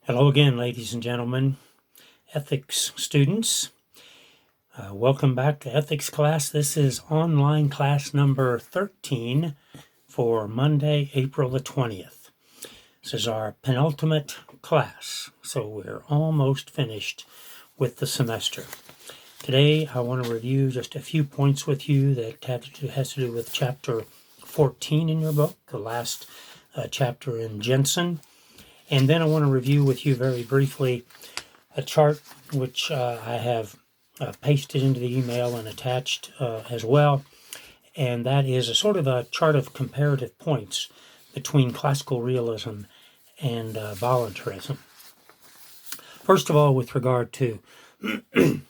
Hello again, ladies and gentlemen, ethics students. Welcome back to ethics class. This is online class number 13 for Monday, April the 20th. This is our penultimate class, so we're almost finished with the semester. Today, I want to review just a few points with you that has to do with chapter 14 in your book, the last chapter in Jensen. And then I want to review with you very briefly a chart which I have pasted into the email and attached as well. And that is a sort of a chart of comparative points between classical realism and voluntarism. First of all, with regard to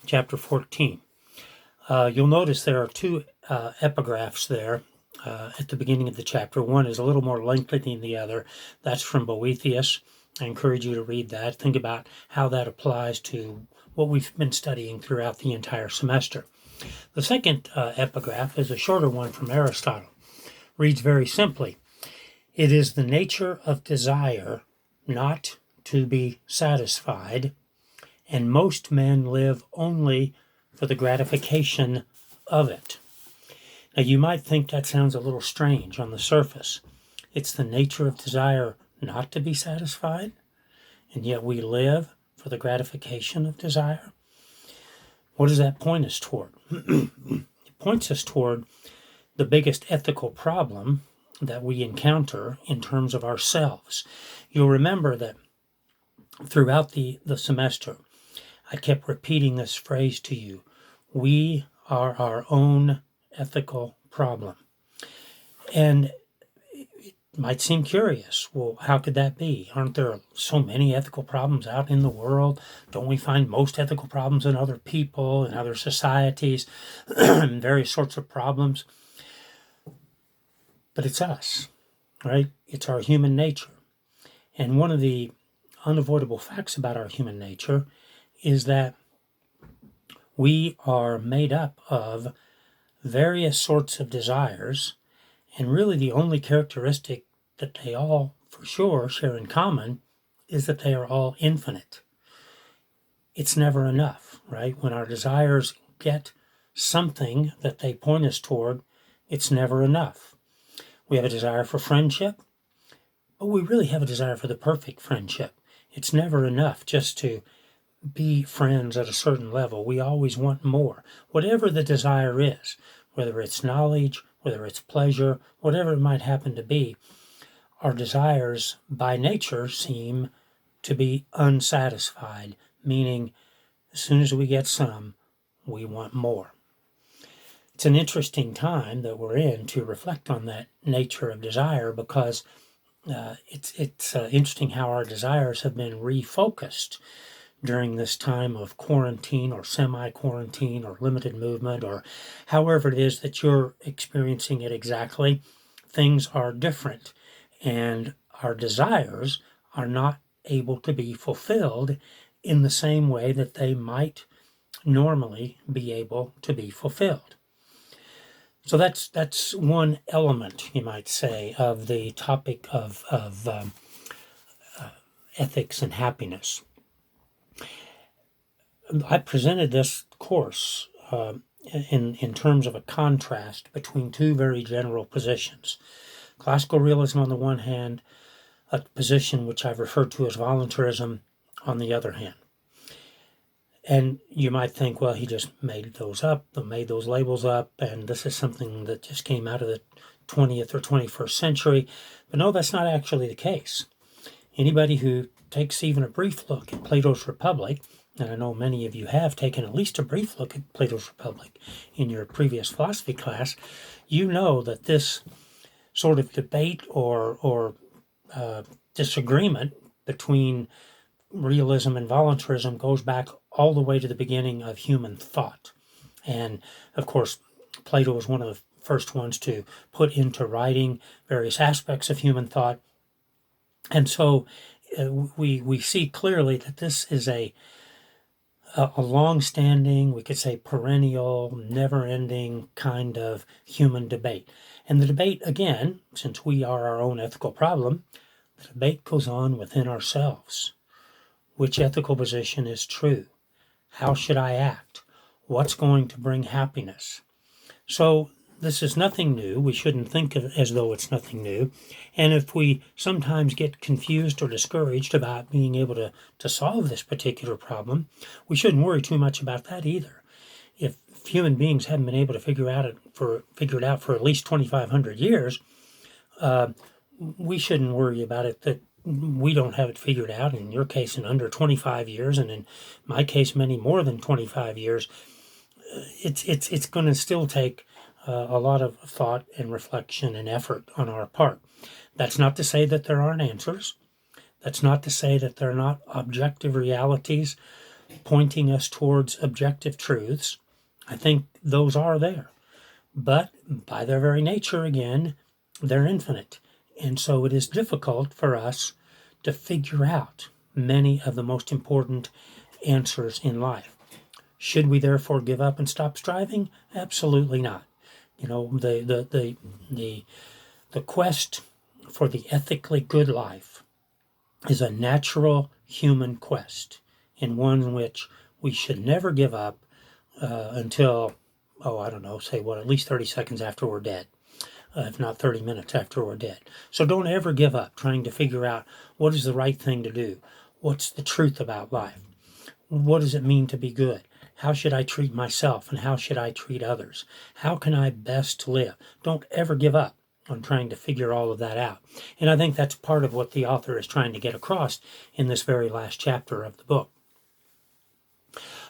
chapter 14, you'll notice there are two epigraphs there at the beginning of the chapter. One is a little more lengthy than the other. That's from Boethius. I encourage you to read that. Think about how that applies to what we've been studying throughout the entire semester. The second epigraph is a shorter one from Aristotle. Reads very simply, "It is the nature of desire not to be satisfied, and most men live only for the gratification of it." Now, you might think that sounds a little strange on the surface. It's the nature of desire not to be satisfied, and yet we live for the gratification of desire. What does that point us toward? It points us toward the biggest ethical problem that we encounter in terms of ourselves. You'll remember that throughout the semester, I kept repeating this phrase to you. We are our own ethical problem. And it might seem curious. Well, how could that be? Aren't there so many ethical problems out in the world? Don't we find most ethical problems in other people, in other societies, and various sorts of problems? But it's us, right? It's our human nature. And one of the unavoidable facts about our human nature is that we are made up of various sorts of desires, and really the only characteristic that they all for sure share in common is that they are all infinite. It's never enough, right? When our desires get something that they point us toward, it's never enough. We have a desire for friendship, but we really have a desire for the perfect friendship. It's never enough just to be friends at a certain level. We always want more. Whatever the desire is, whether it's knowledge, whether it's pleasure, whatever it might happen to be, our desires by nature seem to be unsatisfied, meaning as soon as we get some, we want more. It's an interesting time that we're in to reflect on that nature of desire, because it's interesting how our desires have been refocused during this time of quarantine or semi-quarantine or limited movement, or however it is that you're experiencing it exactly. Things are different, and our desires are not able to be fulfilled in the same way that they might normally be able to be fulfilled. So that's one element, you might say, of the topic of ethics and happiness. I presented this course in terms of a contrast between two very general positions. Classical realism on the one hand, a position which I've referred to as voluntarism on the other hand. And you might think, well, he just made those labels up, and this is something that just came out of the 20th or 21st century. But no, that's not actually the case. Anybody who takes even a brief look at Plato's Republic, and I know many of you have taken at least a brief look at Plato's Republic in your previous philosophy class, you know that this sort of debate or disagreement between realism and voluntarism goes back all the way to the beginning of human thought. And of course, Plato was one of the first ones to put into writing various aspects of human thought. And so we see clearly that this is a long-standing, we could say perennial, never-ending kind of human debate. And the debate, again, since we are our own ethical problem, the debate goes on within ourselves. Which ethical position is true? How should I act? What's going to bring happiness? So this is nothing new. We shouldn't think of it as though it's nothing new. And if we sometimes get confused or discouraged about being able to solve this particular problem, we shouldn't worry too much about that either. If human beings haven't been able to figure it out for at least 2,500 years, we shouldn't worry about it that we don't have it figured out. In your case, in under 25 years, and in my case, many more than 25 years. It's going to still take a lot of thought and reflection and effort on our part. That's not to say that there aren't answers. That's not to say that there are not objective realities pointing us towards objective truths. I think those are there. But by their very nature, again, they're infinite. And so it is difficult for us to figure out many of the most important answers in life. Should we therefore give up and stop striving? Absolutely not. You know, the quest for the ethically good life is a natural human quest, and one in which we should never give up until, at least 30 seconds after we're dead, if not 30 minutes after we're dead. So don't ever give up trying to figure out what is the right thing to do. What's the truth about life? What does it mean to be good? How should I treat myself, and how should I treat others? How can I best live? Don't ever give up on trying to figure all of that out. And I think that's part of what the author is trying to get across in this very last chapter of the book.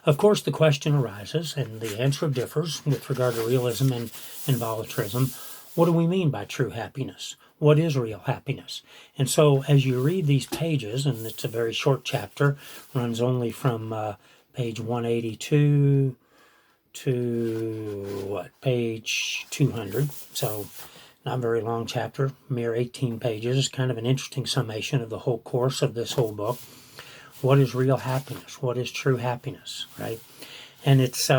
Of course, the question arises, and the answer differs with regard to realism and voluntarism. What do we mean by true happiness? What is real happiness? And so as you read these pages, and it's a very short chapter, runs only from page 182 to page 200. So not a very long chapter, mere 18 pages. Kind of an interesting summation of the whole course of this whole book. What is real happiness? What is true happiness, right? And it's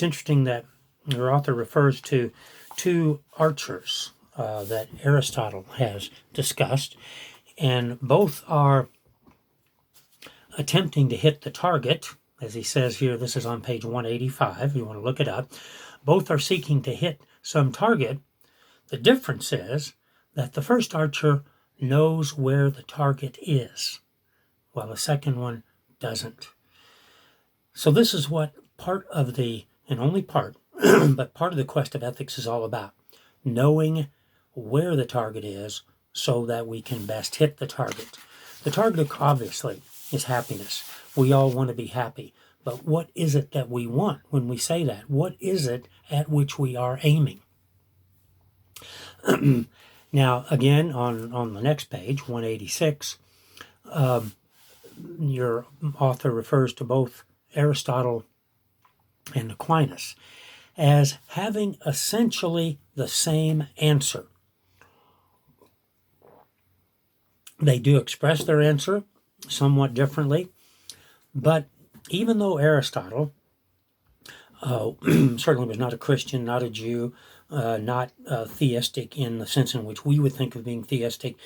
interesting that your author refers to two archers that Aristotle has discussed, and both are attempting to hit the target. As he says here, this is on page 185, if you want to look it up. Both are seeking to hit some target. The difference is that the first archer knows where the target is, while the second one doesn't. So this is what part of the, and only part, but part of the quest of ethics is all about. Knowing where the target is so that we can best hit the target. The target, obviously, is happiness. We all want to be happy. But what is it that we want when we say that? What is it at which we are aiming? Now, again, on the next page, 186, your author refers to both Aristotle and Aquinas as having essentially the same answer. They do express their answer somewhat differently, but even though Aristotle certainly was not a Christian, not a Jew, not theistic in the sense in which we would think of being theistic,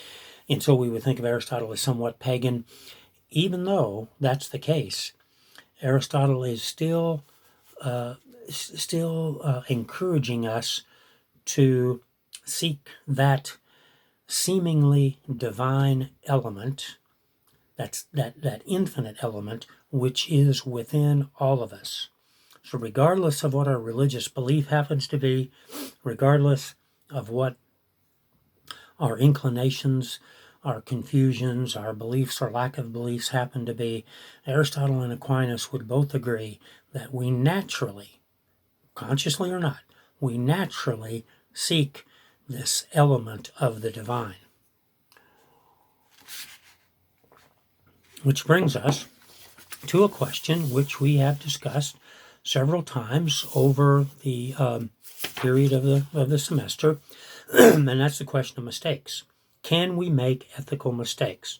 and so we would think of Aristotle as somewhat pagan, even though that's the case, Aristotle is still encouraging us to seek that seemingly divine element, that infinite element, which is within all of us. So regardless of what our religious belief happens to be, regardless of what our inclinations, our confusions, our beliefs or lack of beliefs happen to be, Aristotle and Aquinas would both agree that we naturally, consciously or not, we naturally seek this element of the divine. Which brings us to a question which we have discussed several times over the period of the semester, and that's the question of mistakes. Can we make ethical mistakes?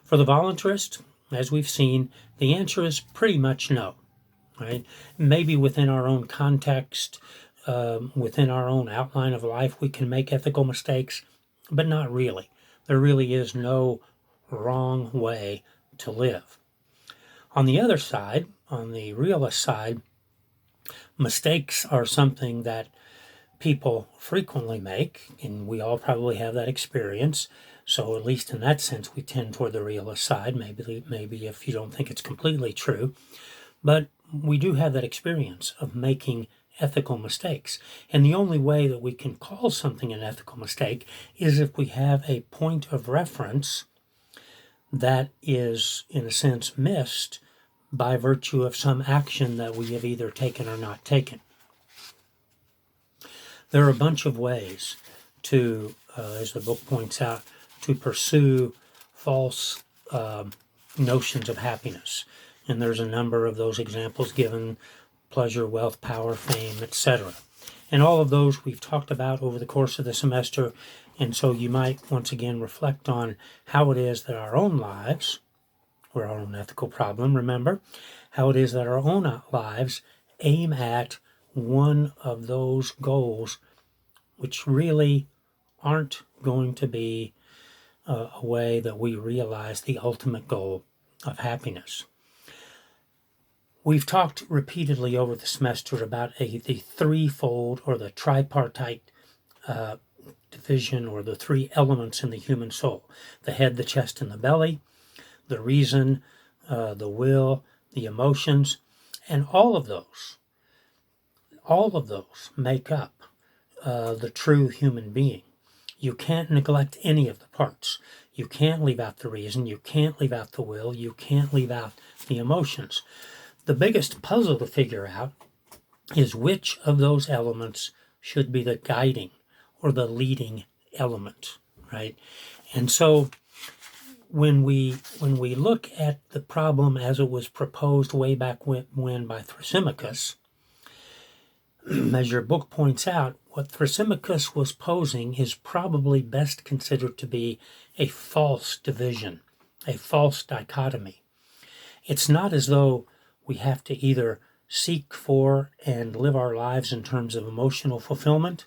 For the voluntarist, as we've seen, the answer is pretty much no. Right? Maybe within our own context, within our own outline of life, we can make ethical mistakes, but not really. There really is no wrong way to live. On the other side, on the realist side, mistakes are something that people frequently make, and we all probably have that experience. So at least in that sense, we tend toward the realist side. Maybe if you don't think it's completely true, but we do have that experience of making ethical mistakes. And the only way that we can call something an ethical mistake is if we have a point of reference that is, in a sense, missed by virtue of some action that we have either taken or not taken. There are a bunch of ways to, as the book points out, to pursue false notions of happiness. And there's a number of those examples given: pleasure, wealth, power, fame, etc. And all of those we've talked about over the course of the semester. And so you might once again reflect on how it is that our own lives, we're our own ethical problem, remember, how it is that our own lives aim at one of those goals which really aren't going to be a way that we realize the ultimate goal of happiness. We've talked repeatedly over the semester about the threefold or the tripartite division, or the three elements in the human soul: the head, the chest, and the belly, the reason, the will, the emotions, and all of those make up the true human being. You can't neglect any of the parts. You can't leave out the reason, you can't leave out the will, you can't leave out the emotions. The biggest puzzle to figure out is which of those elements should be the guiding or the leading element, right? And so when we look at the problem as it was proposed way back when by Thrasymachus, as your book points out, what Thrasymachus was posing is probably best considered to be a false division, a false dichotomy. It's not as though we have to either seek for and live our lives in terms of emotional fulfillment,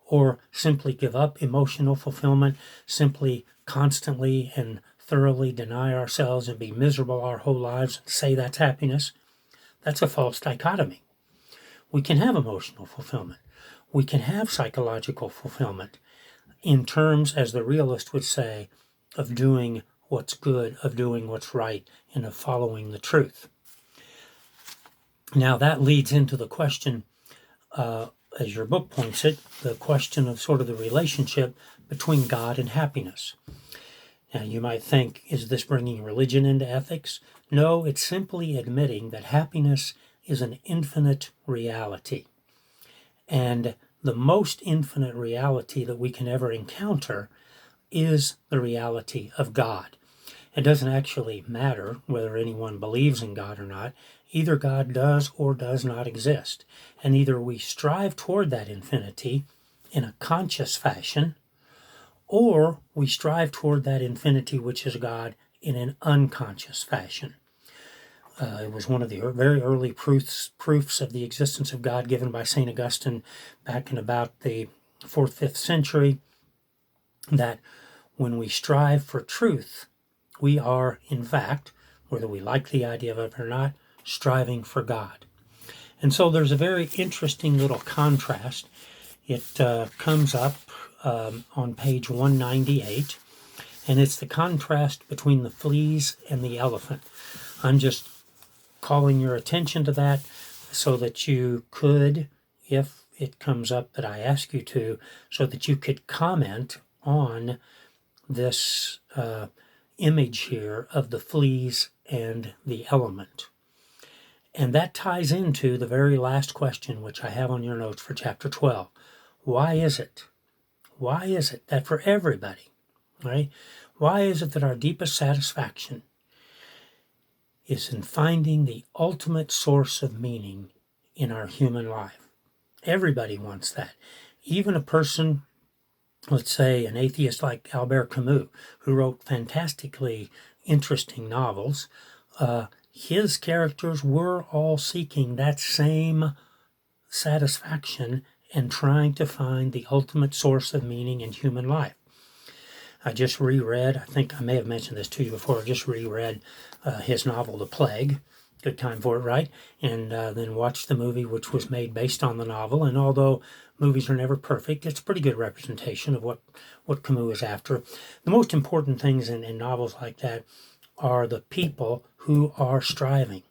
or simply give up emotional fulfillment, simply constantly and thoroughly deny ourselves and be miserable our whole lives and say that's happiness. That's a false dichotomy. We can have emotional fulfillment. We can have psychological fulfillment in terms, as the realist would say, of doing what's good, of doing what's right, and of following the truth. Now that leads into the question, as your book points it, the question of sort of the relationship between God and happiness. Now you might think, is this bringing religion into ethics? No, it's simply admitting that happiness is an infinite reality. And the most infinite reality that we can ever encounter is the reality of God. It doesn't actually matter whether anyone believes in God or not. Either God does or does not exist. And either we strive toward that infinity in a conscious fashion, or we strive toward that infinity which is God in an unconscious fashion. It was one of the very early proofs of the existence of God given by St. Augustine back in about the 4th, 5th century, that when we strive for truth, we are, in fact, whether we like the idea of it or not, striving for God. And so there's a very interesting little contrast. It comes up on page 198, and it's the contrast between the fleas and the elephant. I'm just calling your attention to that so that you could, if it comes up that I ask you to, so that you could comment on this image here of the fleas and the element. And that ties into the very last question which I have on your notes for chapter 12. Why is it that for everybody, right? Why is it that our deepest satisfaction is in finding the ultimate source of meaning in our human life? Everybody wants that. Even a person, let's say an atheist like Albert Camus, who wrote fantastically interesting novels, his characters were all seeking that same satisfaction and trying to find the ultimate source of meaning in human life. I just reread, I think I may have mentioned this to you before, I just reread his novel, The Plague. Good time for it, right? And then watched the movie, which was made based on the novel. And although movies are never perfect, it's a pretty good representation of what Camus is after. The most important things in novels like that are the people who are striving,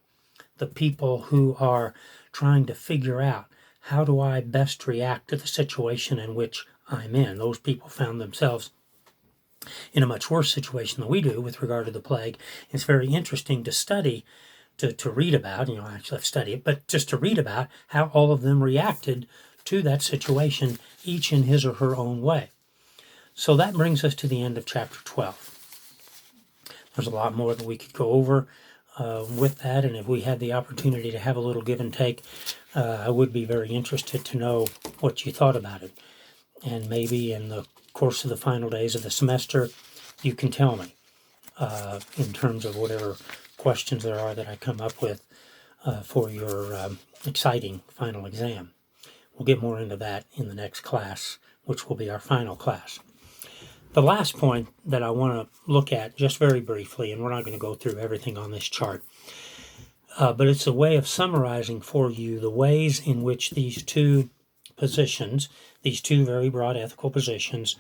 the people who are trying to figure out, how do I best react to the situation in which I'm in? Those people found themselves in a much worse situation than we do with regard to the plague. It's very interesting to study, to read about, actually I've studied it, but just to read about how all of them reacted to that situation, each in his or her own way. So that brings us to the end of chapter 12. There's a lot more that we could go over with that, and if we had the opportunity to have a little give and take, I would be very interested to know what you thought about it. And maybe in the course of the final days of the semester, you can tell me in terms of whatever questions there are that I come up with for your exciting final exam. We'll get more into that in the next class, which will be our final class. The last point that I want to look at just very briefly, and we're not going to go through everything on this chart, but it's a way of summarizing for you the ways in which these two positions, these two very broad ethical positions,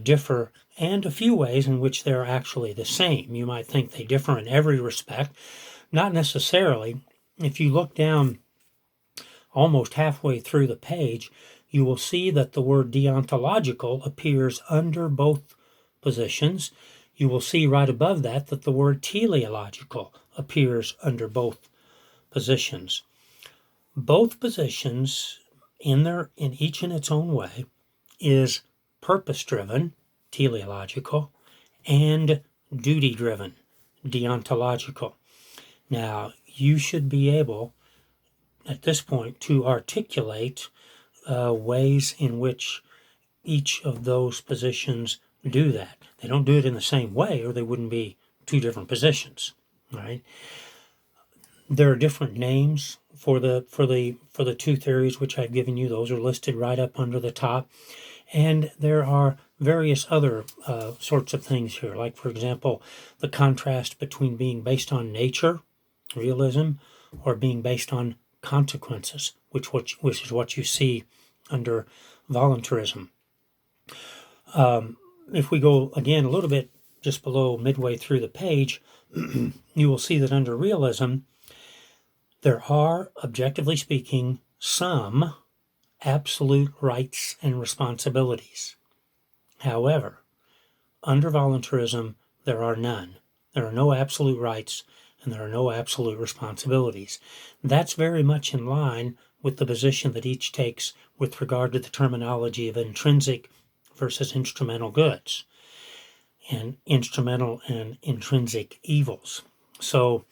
differ, and a few ways in which they're actually the same. You might think they differ in every respect. Not necessarily. If you look down almost halfway through the page, you will see that the word deontological appears under both positions. You will see right above that the word teleological appears under both positions. Both positions, in each in its own way, is purpose-driven, teleological, and duty-driven, deontological. Now, you should be able, at this point, to articulate ways in which each of those positions do that. They don't do it in the same way, or they wouldn't be two different positions, right? There are different names for the two theories which I've given you. Those are listed right up under the top. And there are various other sorts of things here, like, for example, the contrast between being based on nature, realism, or being based on consequences, which is what you see under voluntarism. If we go, again, a little bit just below midway through the page, you will see that under realism, there are, objectively speaking, some absolute rights and responsibilities. However, under voluntarism, there are none. There are no absolute rights and there are no absolute responsibilities. That's very much in line with the position that each takes with regard to the terminology of intrinsic versus instrumental goods and instrumental and intrinsic evils. So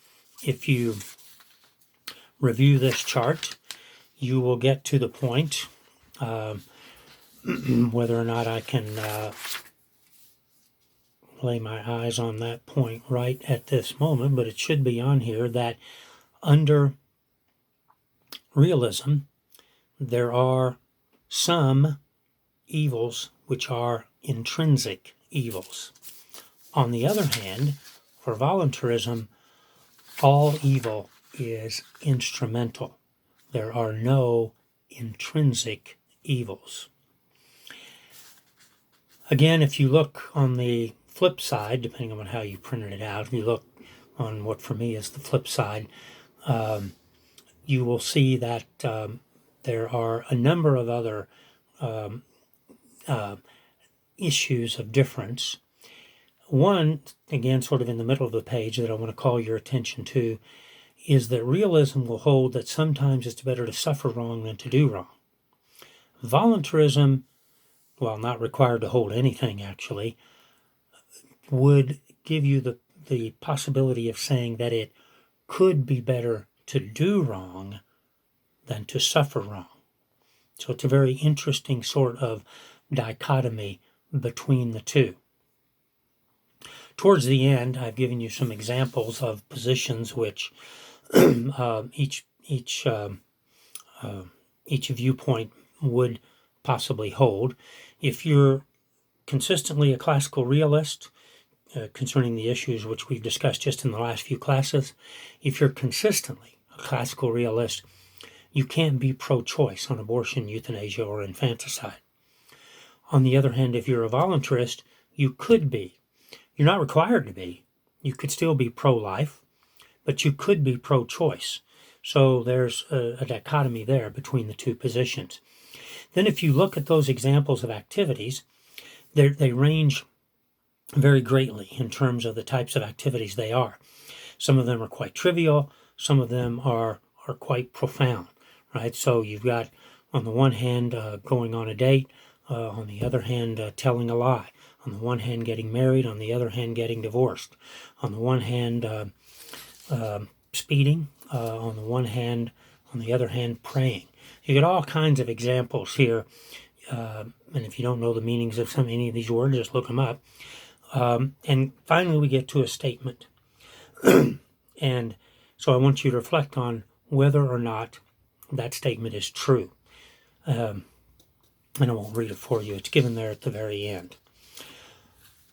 if you review this chart, you will get to the point, whether or not I can lay my eyes on that point right at this moment, but it should be on here, that under realism, there are some evils which are intrinsic evils. On the other hand, for voluntarism, all evil is instrumental. There are no intrinsic evils. Again, if you look on the flip side, depending on how you printed it out, if you look on what for me is the flip side, you will see that there are a number of other issues of difference. One, again, sort of in the middle of the page that I want to call your attention to, is that realism will hold that sometimes it's better to suffer wrong than to do wrong. Voluntarism, while not required to hold anything actually, would give you the possibility of saying that it could be better to do wrong than to suffer wrong. So it's a very interesting sort of dichotomy between the two. Towards the end, I've given you some examples of positions which each viewpoint would possibly hold. If you're consistently a classical realist concerning the issues which we've discussed just in the last few classes, if you're consistently a classical realist, you can't be pro-choice on abortion, euthanasia, or infanticide. On the other hand, if you're a voluntarist, you could be. You're not required to be. You could still be pro-life, but you could be pro-choice. So there's a dichotomy there between the two positions. Then if you look at those examples of activities, they range very greatly in terms of the types of activities they are. Some of them are quite trivial. Some of them are quite profound, right? So you've got, on the one hand, going on a date. On the other hand, telling a lie. On the one hand, getting married. On the other hand, getting divorced. On the one hand, speeding. On the one hand, on the other hand, praying. You get all kinds of examples here. And if you don't know the meanings of any of these words, just look them up. And finally, we get to a statement. And so I want you to reflect on whether or not that statement is true. And I won't read it for you. It's given there at the very end.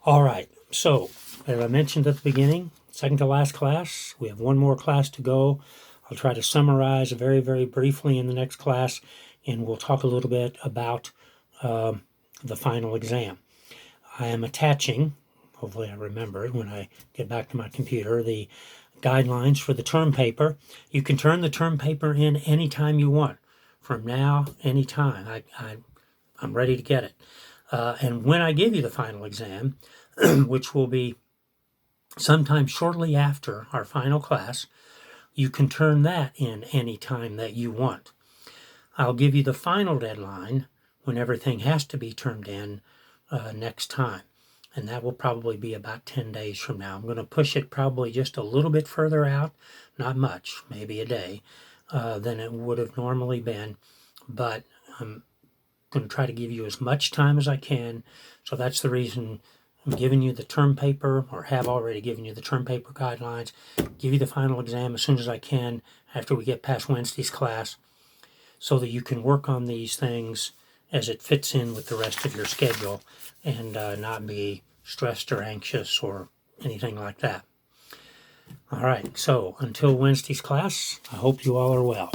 All right. So, as I mentioned at the beginning, second to last class, we have one more class to go. I'll try to summarize very, very briefly in the next class, and we'll talk a little bit about the final exam. I am attaching, hopefully I remember it when I get back to my computer, the guidelines for the term paper. You can turn the term paper in anytime you want. From now, anytime. I'm ready to get it. And when I give you the final exam, which will be sometime shortly after our final class, you can turn that in any time that you want. I'll give you the final deadline when everything has to be turned in next time. And that will probably be about 10 days from now. I'm going to push it probably just a little bit further out, not much, maybe a day, than it would have normally been. But I'm going to try to give you as much time as I can. So that's the reason I'm giving you the term paper, or have already given you the term paper guidelines. Give you the final exam as soon as I can after we get past Wednesday's class, so that you can work on these things as it fits in with the rest of your schedule and not be stressed or anxious or anything like that. All right, so until Wednesday's class, I hope you all are well.